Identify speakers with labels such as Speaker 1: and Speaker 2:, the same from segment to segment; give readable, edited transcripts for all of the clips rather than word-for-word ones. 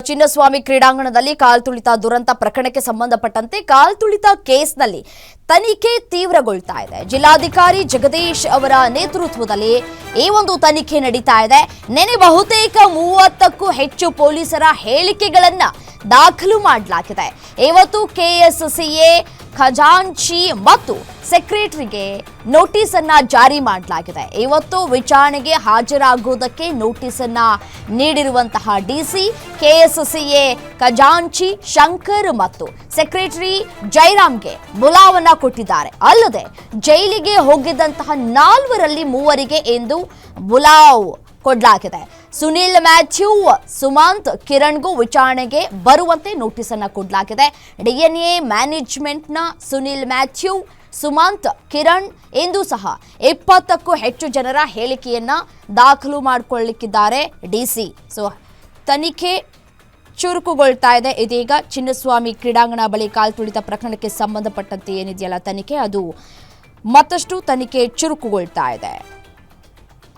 Speaker 1: ಚಿನ್ನಸ್ವಾಮಿ ಕ್ರೀಡಾಂಗಣದಲ್ಲಿ ಕಾಲ್ತುಳಿತ ದುರಂತ ಪ್ರಕರಣಕ್ಕೆ ಸಂಬಂಧಪಟ್ಟಂತೆ ಕಾಲ್ತುಳಿತ ಕೇಸ್ನಲ್ಲಿ ತನಿಖೆ ತೀವ್ರಗೊಳ್ತಾ ಇದೆ. ಜಿಲ್ಲಾಧಿಕಾರಿ ಜಗದೀಶ್ ಅವರ ನೇತೃತ್ವದಲ್ಲಿ ಈ ಒಂದು ತನಿಖೆ ನಡೀತಾ ಇದೆ. ನೆನೆ ಬಹುತೇಕ 30ಕ್ಕೂ ಹೆಚ್ಚು ಪೊಲೀಸರ ಹೇಳಿಕೆಗಳನ್ನ ದಾಖಲು ಮಾಡಲಾಗಿದೆ. ಇವತ್ತು ಕೆಎಸ್ಸಿಎ ಖಜಾಂಚಿ ಮತ್ತು ಸೆಕ್ರೆಟರಿಗೆ ನೋಟಿಸ್ ಅನ್ನ ಜಾರಿ ಮಾಡಲಾಗಿದೆ. ಇವತ್ತು ವಿಚಾರಣೆಗೆ ಹಾಜರಾಗುವುದಕ್ಕೆ ನೋಟಿಸ್ ಅನ್ನ ನೀಡಿರುವಂತಹ ಡಿಸಿ ಕೆಎಸ್ಸಿಎ ಖಜಾಂಚಿ ಶಂಕರ್ ಮತ್ತು ಸೆಕ್ರೆಟರಿ ಜೈರಾಮ್ಗೆ ಬುಲಾವನ್ನ ಕೊಟ್ಟಿದ್ದಾರೆ. ಅಲ್ಲದೆ ಜೈಲಿಗೆ ಹೋಗಿದ್ದಂತಹ 4ರಲ್ಲಿ 3ರಿಗೆ ಎಂದು ಬುಲಾವ್ ಕೊಡಲಾಗಿದೆ. ಸುನಿಲ್ ಮ್ಯಾಥ್ಯೂ, ಸುಮಂತ್, ಕಿರಣ್ಗೂ ವಿಚಾರಣೆಗೆ ಬರುವಂತೆ ನೋಟಿಸ್ ಅನ್ನ ಕೊಡಲಾಗಿದೆ. ಡಿಎನ್ಎ ಮ್ಯಾನೇಜ್ಮೆಂಟ್ನ ಸುನಿಲ್ ಮ್ಯಾಥ್ಯೂ, ಸುಮಂತ್, ಕಿರಣ್ ಎಂದು ಸಹ 20ಕ್ಕೂ ಹೆಚ್ಚು ಜನರ ಹೇಳಿಕೆಯನ್ನ ದಾಖಲು ಮಾಡಿಕೊಳ್ಳಲಿಕ್ಕಿದ್ದಾರೆ ಡಿಸಿ. ಸೊ ತನಿಖೆ ಚುರುಕುಗೊಳ್ತಾ ಇದೆ. ಇದೀಗ ಚಿನ್ನಸ್ವಾಮಿ ಕ್ರೀಡಾಂಗಣ ಬಳಿ ಕಾಲ್ತುಳಿತ ಪ್ರಕರಣಕ್ಕೆ ಸಂಬಂಧಪಟ್ಟಂತೆ ಏನಿದೆಯಲ್ಲ ತನಿಖೆ, ಅದು ಮತ್ತಷ್ಟು ತನಿಖೆ ಚುರುಕುಗೊಳ್ತಾ ಇದೆ.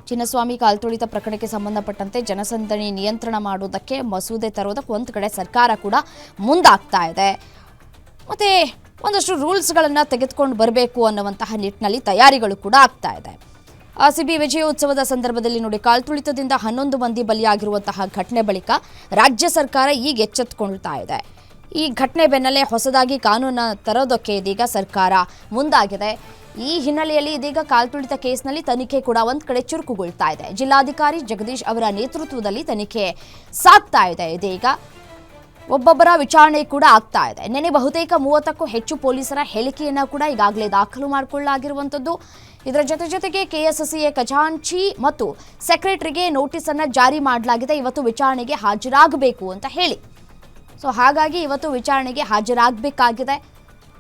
Speaker 1: ಚಿನ್ನಸ್ವಾಮಿ ಕಾಲ್ತುಳಿತ ಪ್ರಕರಣಕ್ಕೆ ಸಂಬಂಧಪಟ್ಟಂತೆ ಜನಸಂದಣಿ ನಿಯಂತ್ರಣ ಮಾಡುವುದಕ್ಕೆ ಮಸೂದೆ ತರುವುದಕ್ಕೆ ಒಂದು ಕಡೆ ಸರ್ಕಾರ ಕೂಡ ಮುಂದಾಗ್ತಾ ಇದೆ. ಮತ್ತೆ ಒಂದಷ್ಟು ರೂಲ್ಸ್ಗಳನ್ನು ತೆಗೆದುಕೊಂಡು ಬರಬೇಕು ಅನ್ನುವಂತಹ ನಿಟ್ಟಿನಲ್ಲಿ ತಯಾರಿಗಳು ಕೂಡ ಆಗ್ತಾ ಇದೆ. ಸಿಬಿ ವಿಜಯೋತ್ಸವದ ಸಂದರ್ಭದಲ್ಲಿ ನೋಡಿ, ಕಾಲ್ತುಳಿತದಿಂದ 11 ಮಂದಿ ಬಲಿಯಾಗಿರುವಂತಹ ಘಟನೆ ಬಳಿಕ ರಾಜ್ಯ ಸರ್ಕಾರ ಈಗ ಎಚ್ಚೆತ್ತುಕೊಳ್ತಾ ಇದೆ. ಈ ಘಟನೆ ಬೆನ್ನಲ್ಲೇ ಹೊಸದಾಗಿ ಕಾನೂನು ತರೋದಕ್ಕೆ ಇದೀಗ ಸರ್ಕಾರ ಮುಂದಾಗಿದೆ. ಈ ಹಿನ್ನೆಲೆಯಲ್ಲಿ ಇದೀಗ ಕಾಲ್ತುಳಿತ ಕೇಸ್ನಲ್ಲಿ ತನಿಖೆ ಕೂಡ ಒಂದು ಕಡೆ ಚುರುಕುಗೊಳ್ತಾ ಇದೆ. ಜಿಲ್ಲಾಧಿಕಾರಿ ಜಗದೀಶ್ ಅವರ ನೇತೃತ್ವದಲ್ಲಿ ತನಿಖೆ ಸಾಗ್ತಾ ಇದೆ. ಇದೀಗ ಒಬ್ಬೊಬ್ಬರ ವಿಚಾರಣೆ ಕೂಡ ಆಗ್ತಾ ಇದೆ. ನೆನೆ ಬಹುತೇಕ 30ಕ್ಕೂ ಹೆಚ್ಚು ಪೊಲೀಸರ ಹೇಳಿಕೆಯನ್ನ ಕೂಡ ಈಗಾಗಲೇ ದಾಖಲು ಮಾಡಿಕೊಳ್ಳಲಾಗಿರುವಂಥದ್ದು. ಇದರ ಜೊತೆಗೆ ಕೆಎಸ್ಸಿಎ ಖಜಾಂಚಿ ಮತ್ತು ಸೆಕ್ರೆಟರಿಗೆ ನೋಟಿಸ್ ಅನ್ನ ಜಾರಿ ಮಾಡಲಾಗಿದೆ. ಇವತ್ತು ವಿಚಾರಣೆಗೆ ಹಾಜರಾಗಬೇಕು ಅಂತ ಹೇಳಿ. ಸೊ ಹಾಗಾಗಿ ಇವತ್ತು ವಿಚಾರಣೆಗೆ ಹಾಜರಾಗಬೇಕಾಗಿದೆ.